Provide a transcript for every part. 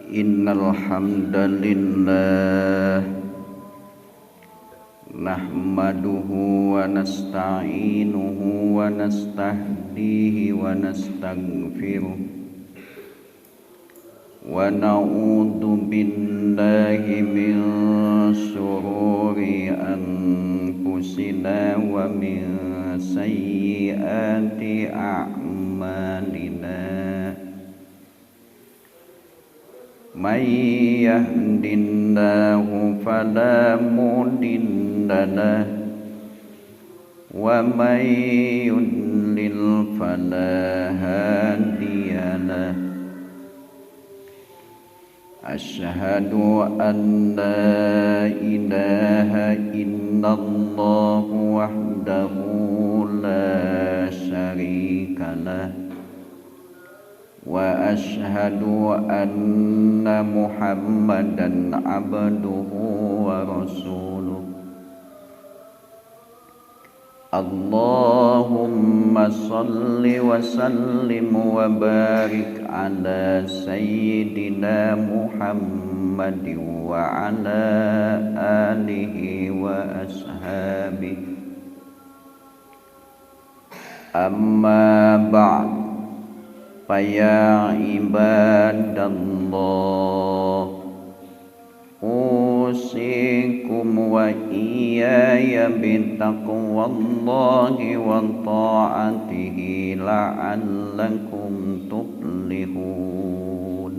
Innal hamdalillah nahmaduhu wa nasta'inuhu wa nastahdihi wa nastaghfiruh wa na'udzu billahi min shururi anfusina wa min sayyiati a'malina. Man yahdihillahu fala mudilla lahu wa man yudlil fala hadiya lahu. Asyhadu an la ilaha illallah wahdahu la syarika lahu wa asyhadu anna Muhammadan abduhu wa rasuluh. Allahumma salli wa sallim wa barik ala sayyidina Muhammadin wa ala alihi wa ashabihi. Amma ba'd. Faya ibadallah, usikum wa iyaya bitaqwallahi wa ta'atihi la'allakum tuflihun.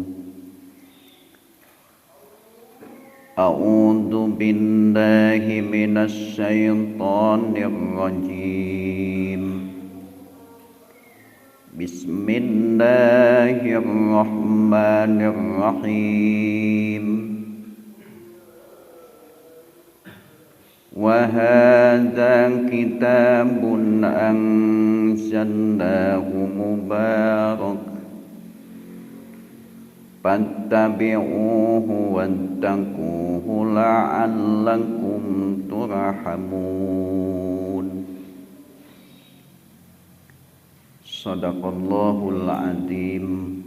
A'udzu billahi minasy syaithanir rajim. Bismillahirrahmanirrahim. Wa hadza kitabun anzalnahu mubarak fattabi'uhu wattaquhu la'allakum turhamun. Sadaqallahul azim.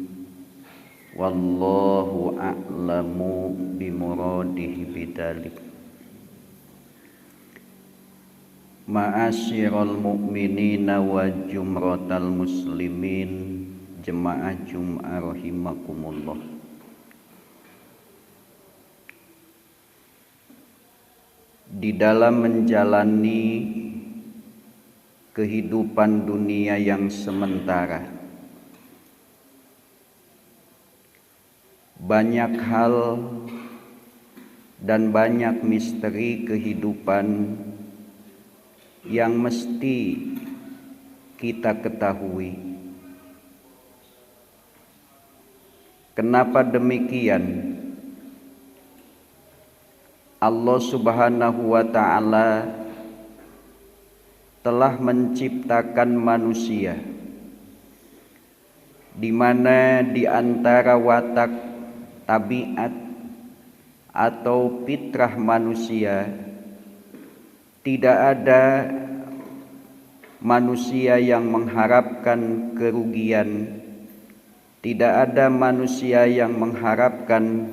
Wallahu a'lamu bimuradihi bidzalik. Ma'asyiral mu'minina wa jumratal muslimin, jemaah Jum'ah rahimakumullah. Di dalam menjalani kehidupan dunia yang sementara, banyak hal dan banyak misteri kehidupan yang mesti kita ketahui. Kenapa demikian? Allah Subhanahu wa ta'ala telah menciptakan manusia, di mana di antara watak tabiat atau fitrah manusia tidak ada manusia yang mengharapkan kerugian, tidak ada manusia yang mengharapkan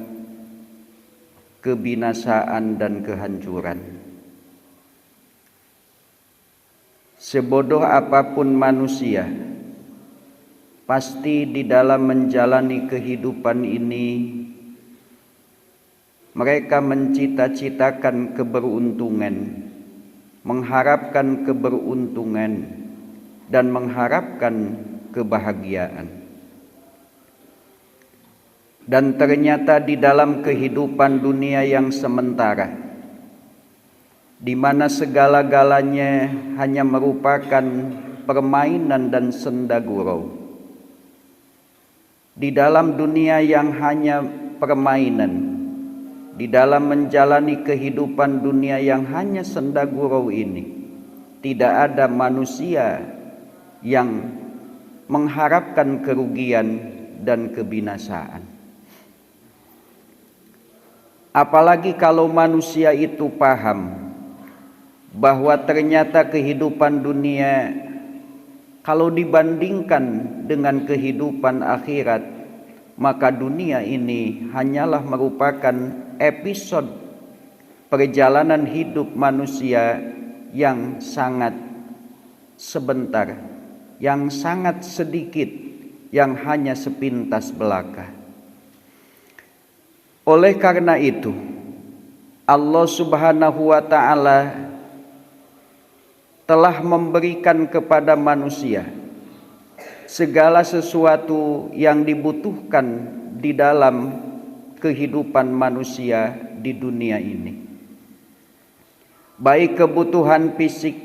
kebinasaan dan kehancuran. Sebodoh apapun manusia, pasti di dalam menjalani kehidupan ini mereka mencita-citakan keberuntungan, mengharapkan keberuntungan dan mengharapkan kebahagiaan. Dan ternyata di dalam kehidupan dunia yang sementara, di mana segala-galanya hanya merupakan permainan dan senda gurau, di dalam dunia yang hanya permainan, di dalam menjalani kehidupan dunia yang hanya senda gurau ini, tidak ada manusia yang mengharapkan kerugian dan kebinasaan. Apalagi kalau manusia itu paham bahwa ternyata kehidupan dunia kalau dibandingkan dengan kehidupan akhirat, maka dunia ini hanyalah merupakan episode perjalanan hidup manusia yang sangat sebentar, yang sangat sedikit, yang hanya sepintas belaka. Oleh karena itu, Allah Subhanahu wa ta'ala telah memberikan kepada manusia segala sesuatu yang dibutuhkan di dalam kehidupan manusia di dunia ini. Baik kebutuhan fisik,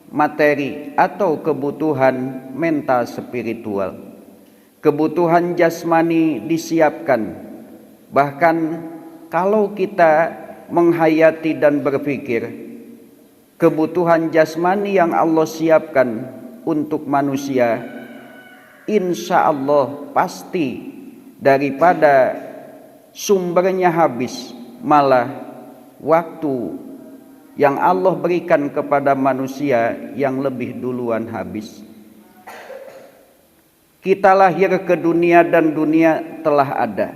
materi, atau kebutuhan mental spiritual. Kebutuhan jasmani disiapkan. Bahkan kalau kita menghayati dan berpikir, kebutuhan jasmani yang Allah siapkan untuk manusia, insya Allah pasti daripada sumbernya habis, malah waktu yang Allah berikan kepada manusia yang lebih duluan habis. Kita lahir ke dunia dan dunia telah ada.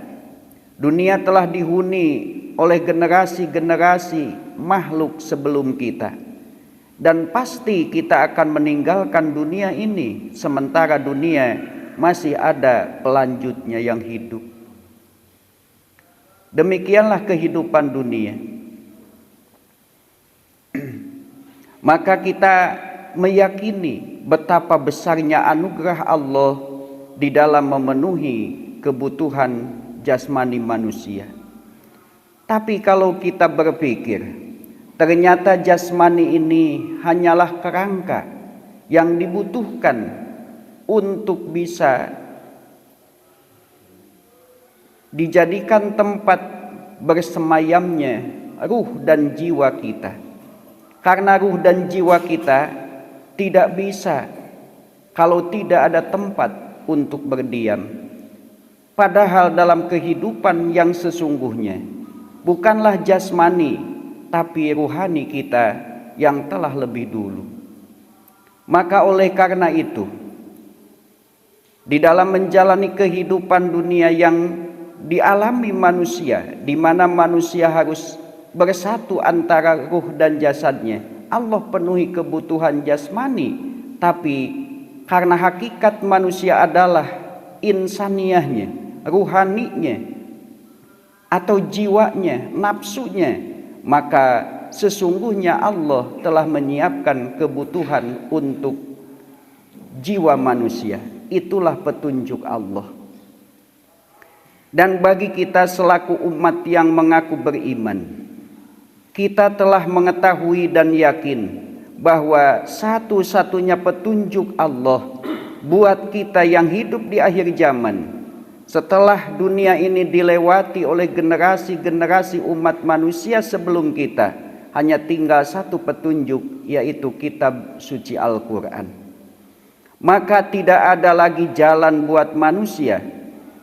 Dunia telah dihuni oleh generasi-generasi makhluk sebelum kita. Dan pasti kita akan meninggalkan dunia ini, sementara dunia masih ada pelanjutnya yang hidup. Demikianlah kehidupan dunia. Maka kita meyakini betapa besarnya anugerah Allah di dalam memenuhi kebutuhan jasmani manusia. Tapi kalau kita berpikir, ternyata jasmani ini hanyalah kerangka yang dibutuhkan untuk bisa dijadikan tempat bersemayamnya ruh dan jiwa kita. Karena ruh dan jiwa kita tidak bisa kalau tidak ada tempat untuk berdiam. Padahal dalam kehidupan yang sesungguhnya bukanlah jasmani tapi ruhani kita yang telah lebih dulu. Maka oleh karena itu, di dalam menjalani kehidupan dunia yang dialami manusia, di mana manusia harus bersatu antara ruh dan jasadnya, Allah penuhi kebutuhan jasmani, tapi karena hakikat manusia adalah insaniyahnya, ruhaninya atau jiwanya, nafsunya, maka sesungguhnya Allah telah menyiapkan kebutuhan untuk jiwa manusia. Itulah petunjuk Allah. Dan bagi kita selaku umat yang mengaku beriman, kita telah mengetahui dan yakin bahwa satu-satunya petunjuk Allah buat kita yang hidup di akhir zaman, setelah dunia ini dilewati oleh generasi-generasi umat manusia sebelum kita, hanya tinggal satu petunjuk, yaitu kitab suci Al-Quran. Maka tidak ada lagi jalan buat manusia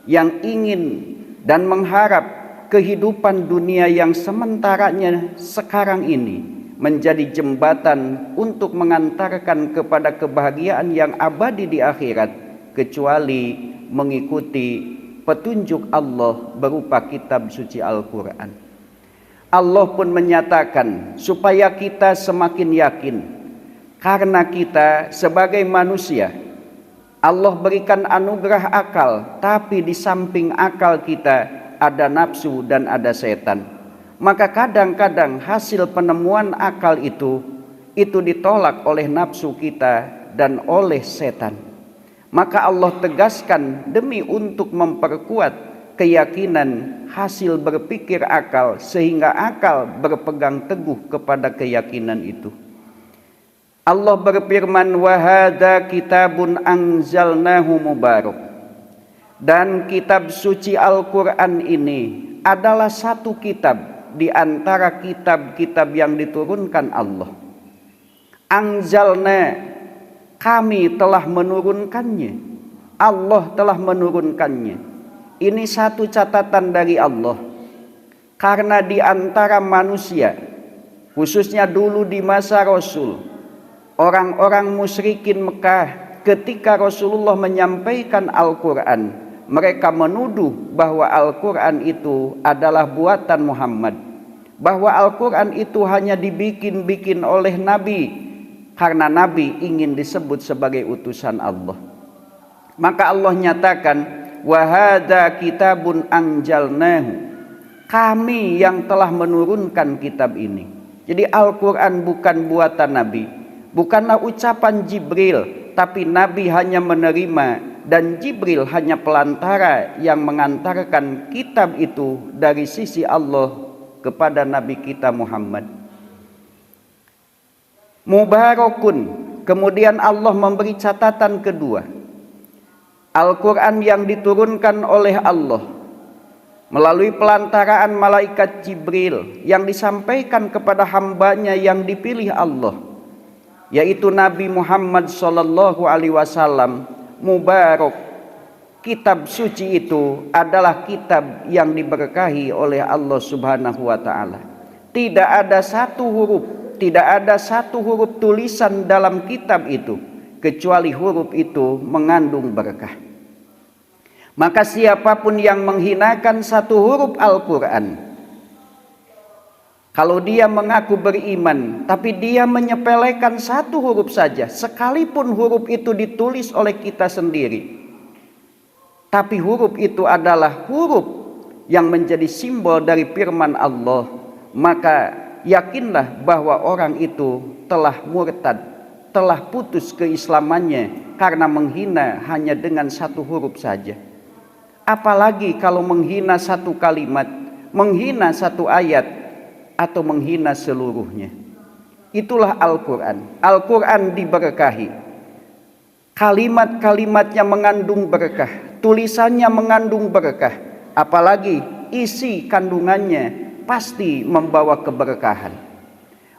yang ingin dan mengharap kehidupan dunia yang sementaranya sekarang ini menjadi jembatan untuk mengantarkan kepada kebahagiaan yang abadi di akhirat, kecuali mengikuti petunjuk Allah berupa kitab suci Al-Quran. Allah pun menyatakan supaya kita semakin yakin, karena kita sebagai manusia, Allah berikan anugerah akal, tapi di samping akal kita ada nafsu dan ada setan. Maka kadang-kadang hasil penemuan akal itu ditolak oleh nafsu kita dan oleh setan. Maka Allah tegaskan demi untuk memperkuat keyakinan hasil berpikir akal, sehingga akal berpegang teguh kepada keyakinan itu. Allah berfirman, wa hadza kitabun anzalnahu mubarak. Dan kitab suci Al-Quran ini adalah satu kitab di antara kitab-kitab yang diturunkan Allah. Anzalna, kami telah menurunkannya. Allah telah menurunkannya. Ini satu catatan dari Allah. Karena di antara manusia, khususnya dulu di masa Rasul, orang-orang musyrikin Mekah ketika Rasulullah menyampaikan Al-Quran, mereka menuduh bahwa Al-Quran itu adalah buatan Muhammad, bahwa Al-Quran itu hanya dibikin-bikin oleh Nabi karena Nabi ingin disebut sebagai utusan Allah. Maka Allah nyatakan, wa hadza kitabun anjalnahu, kami yang telah menurunkan kitab ini. Jadi Al-Quran bukan buatan Nabi, bukanlah ucapan Jibril, tapi Nabi hanya menerima dan Jibril hanya pelantara yang mengantarkan kitab itu dari sisi Allah kepada Nabi kita Muhammad. Mubarakun, kemudian Allah memberi catatan kedua. Al-Quran yang diturunkan oleh Allah melalui pelantaraan malaikat Jibril yang disampaikan kepada hambanya yang dipilih Allah, yaitu Nabi Muhammad SAW, mubarak. Kitab suci itu adalah kitab yang diberkahi oleh Allah Subhanahu wa Ta'ala. Tidak ada satu huruf tulisan dalam kitab itu kecuali huruf itu mengandung berkah. Maka siapapun yang menghinakan satu huruf Al-Quran, kalau dia mengaku beriman tapi dia menyepelekan satu huruf saja, sekalipun huruf itu ditulis oleh kita sendiri, tapi huruf itu adalah huruf yang menjadi simbol dari firman Allah, maka yakinlah bahwa orang itu telah murtad, telah putus keislamannya karena menghina hanya dengan satu huruf saja. Apalagi kalau menghina satu kalimat, menghina satu ayat, atau menghina seluruhnya. Itulah Al-Quran. Al-Quran diberkahi. Kalimat-kalimatnya mengandung berkah, tulisannya mengandung berkah, apalagi isi kandungannya pasti membawa keberkahan.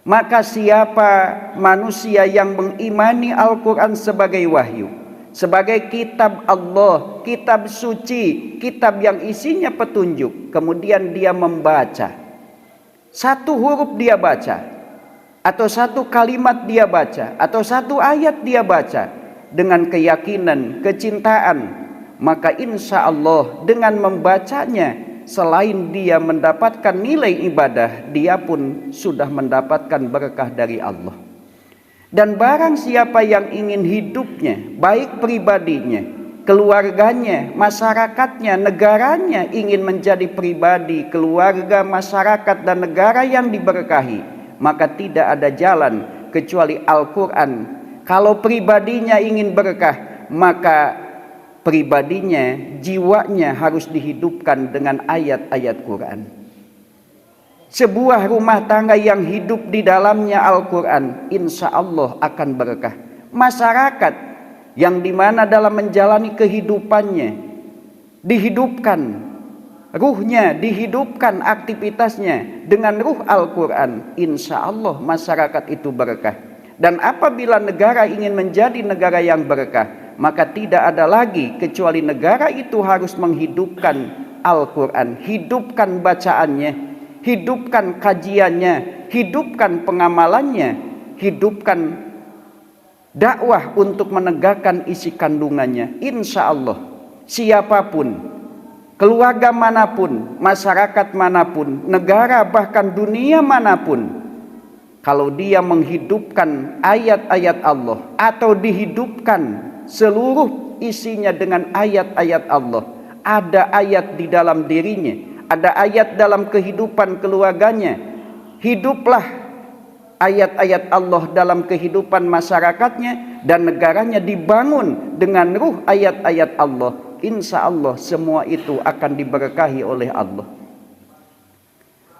Maka siapa manusia yang mengimani Al-Quran sebagai wahyu, sebagai kitab Allah, kitab suci, kitab yang isinya petunjuk, kemudian dia membaca, satu huruf dia baca, atau satu kalimat dia baca, atau satu ayat dia baca dengan keyakinan, kecintaan, maka insya Allah dengan membacanya, selain dia mendapatkan nilai ibadah, dia pun sudah mendapatkan berkah dari Allah. Dan barang siapa yang ingin hidupnya, baik pribadinya, keluarganya, masyarakatnya, negaranya ingin menjadi pribadi, keluarga, masyarakat, dan negara yang diberkahi, maka tidak ada jalan kecuali Al-Quran. Kalau pribadinya ingin berkah, maka pribadinya, jiwanya harus dihidupkan dengan ayat-ayat Quran. Sebuah rumah tangga yang hidup di dalamnya Al-Quran, insya Allah akan berkah. Masyarakat yang dimana dalam menjalani kehidupannya dihidupkan ruhnya, dihidupkan aktivitasnya dengan ruh Al-Quran, insya Allah masyarakat itu berkah. Dan apabila negara ingin menjadi negara yang berkah, maka tidak ada lagi kecuali negara itu harus menghidupkan Al-Quran, hidupkan bacaannya, hidupkan kajiannya, hidupkan pengamalannya, hidupkan dakwah untuk menegakkan isi kandungannya. Insya Allah siapapun, keluarga manapun, masyarakat manapun, negara bahkan dunia manapun, kalau dia menghidupkan ayat-ayat Allah atau dihidupkan seluruh isinya dengan ayat-ayat Allah, ada ayat di dalam dirinya, ada ayat dalam kehidupan keluarganya, hiduplah ayat-ayat Allah dalam kehidupan masyarakatnya, dan negaranya dibangun dengan ruh ayat-ayat Allah. Insya Allah semua itu akan diberkahi oleh Allah.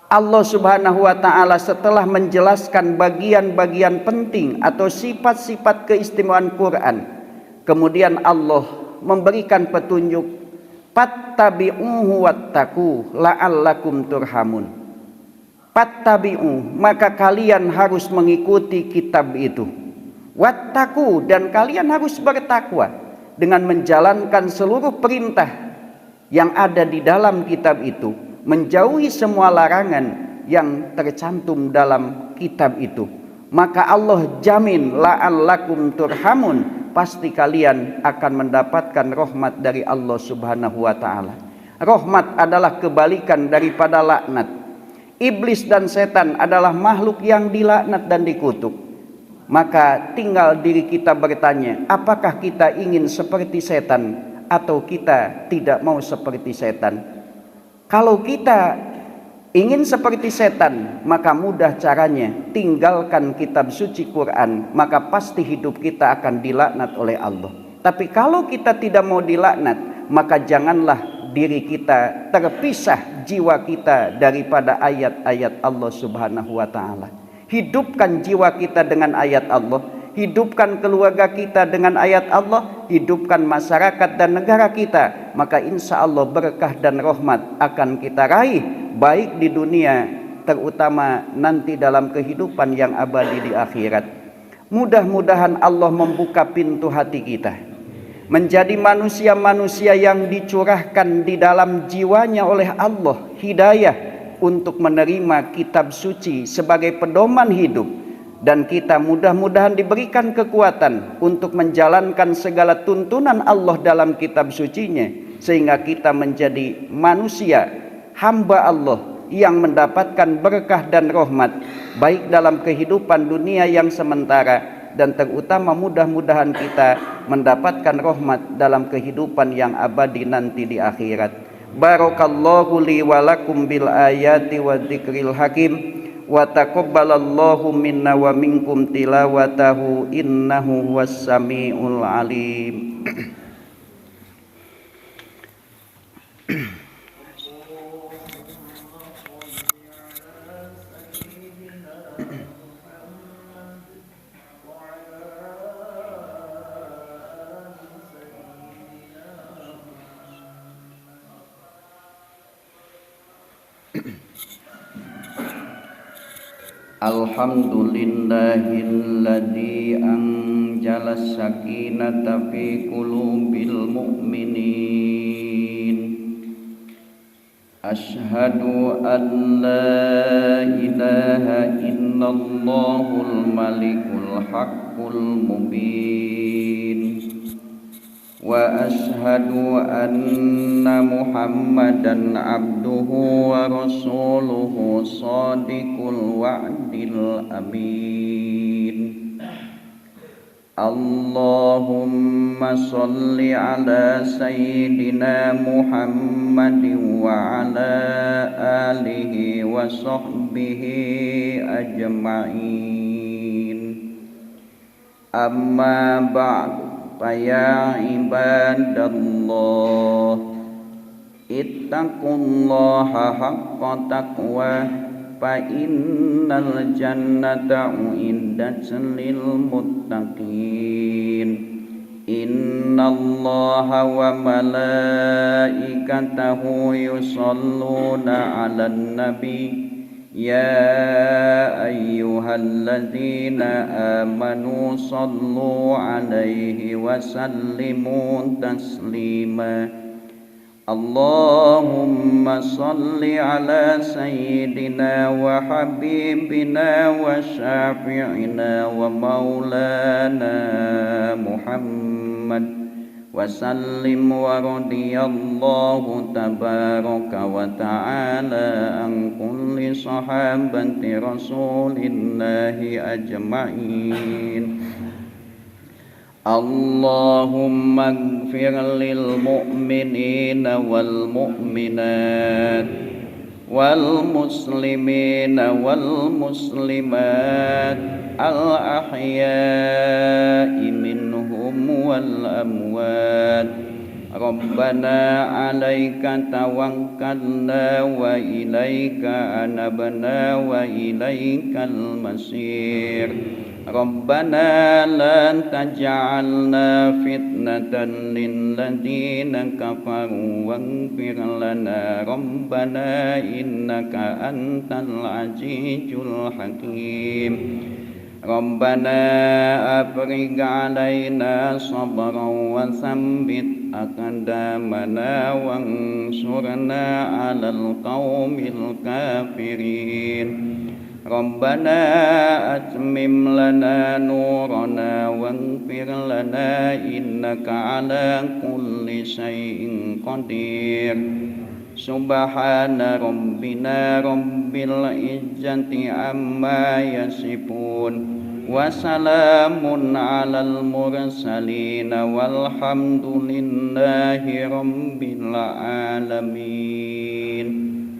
Allah Subhanahu wa Ta'ala setelah menjelaskan bagian-bagian penting atau sifat-sifat keistimewaan Quran, kemudian Allah memberikan petunjuk, fattabi'uhu wattaqu la'allakum turhamun. Fattabi'u, maka kalian harus mengikuti kitab itu. Wattaqu, dan kalian harus bertakwa. dengan menjalankan seluruh perintah yang ada di dalam kitab itu, menjauhi semua larangan yang tercantum dalam kitab itu, maka Allah jamin la'allakum turhamun, pasti kalian akan mendapatkan rahmat dari Allah Subhanahu wa taala. Rahmat adalah kebalikan daripada laknat. Iblis dan setan adalah makhluk yang dilaknat dan dikutuk. Maka tinggal diri kita bertanya, apakah kita ingin seperti setan atau kita tidak mau seperti setan? Kalau kita ingin seperti setan, maka mudah caranya, tinggalkan kitab suci Quran, maka pasti hidup kita akan dilaknat oleh Allah. Tapi kalau kita tidak mau dilaknat, maka janganlah diri kita terpisah jiwa kita daripada ayat-ayat Allah Subhanahu wa taala. Hidupkan jiwa kita dengan ayat Allah, hidupkan keluarga kita dengan ayat Allah, hidupkan masyarakat dan negara kita, maka insya Allah berkah dan rahmat akan kita raih, baik di dunia, terutama nanti dalam kehidupan yang abadi di akhirat. Mudah-mudahan Allah membuka pintu hati kita, menjadi manusia-manusia yang dicurahkan di dalam jiwanya oleh Allah hidayah untuk menerima kitab suci sebagai pedoman hidup, dan kita mudah-mudahan diberikan kekuatan untuk menjalankan segala tuntunan Allah dalam kitab sucinya, sehingga kita menjadi manusia hamba Allah yang mendapatkan berkah dan rahmat baik dalam kehidupan dunia yang sementara, dan terutama mudah-mudahan kita mendapatkan rahmat dalam kehidupan yang abadi nanti di akhirat. Barakallahu li wa lakum bil ayati wa dzikril hakim, wa taqabbalallahu minna wa minkum tilawatahu innahu was-sami'ul alim. Alhamdulillahilladzi anjala sakinata fi qulubil mu'minin. Asyhadu an la ilaha illallahul malikul haqqul mubin. Wa asyhadu anna Muhammadan abduhu wa rasuluhu shadiqul wa'dil amin. Allahumma salli ala sayyidina Muhammadin wa ala alihi wa sahbihi ajma'in. Amma ba'du, ya ibadallah, ittaqullaha haqqa taqwa, fa innal jannata uiddat lil muttaqin. Innallaha wa malaikatahu yusholluna 'alan nabi. Ya ayyuhalladzina amanu sallu alaihi wa sallimu taslima. Allahumma salli ala sayyidina wa habibina wa syafi'ina wa maulana Muhammad wa sallim wa radiyallahu tabaraka wa ta'ala an kulli sahabati rasulillahi ajma'in. Allahumma ighfir lil mu'minina wal mu'minat wal muslimina wal muslimat al ahya'i minhum wal amwat. Rabbana 'alaika tawakkalna wa ilaika anabna wa ilaikal masir. Rabbana la taj'alna fitnatan lil ladzina kafaru waghfir lana Rabbana innaka antal azizul hakim. Rabbana afrigh 'alaina sabran wa tsabbit aqdamana wansurna 'alal qaumil kafirin. Rabbana atmim lana nurana waghfir lana innaka 'ala kulli syai'in qadir. Subhana rabbina rabbil izzati amma yasifun wa salamun 'alal mursalin walhamdulillahi rabbil alamin.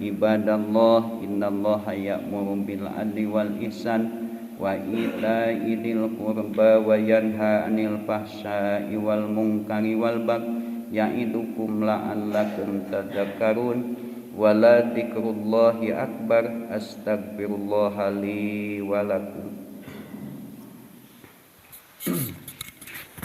Ibadallah, innallaha ya'muru bil 'adli wal ihsan wa ita'i dzil qurba wa yanha 'anil fahsya'i wal munkari wal baghi ya'idukum la'allakum tadhakkarun. Wa la dzikrullahi akbar. Astaghfirullah li wa lakum.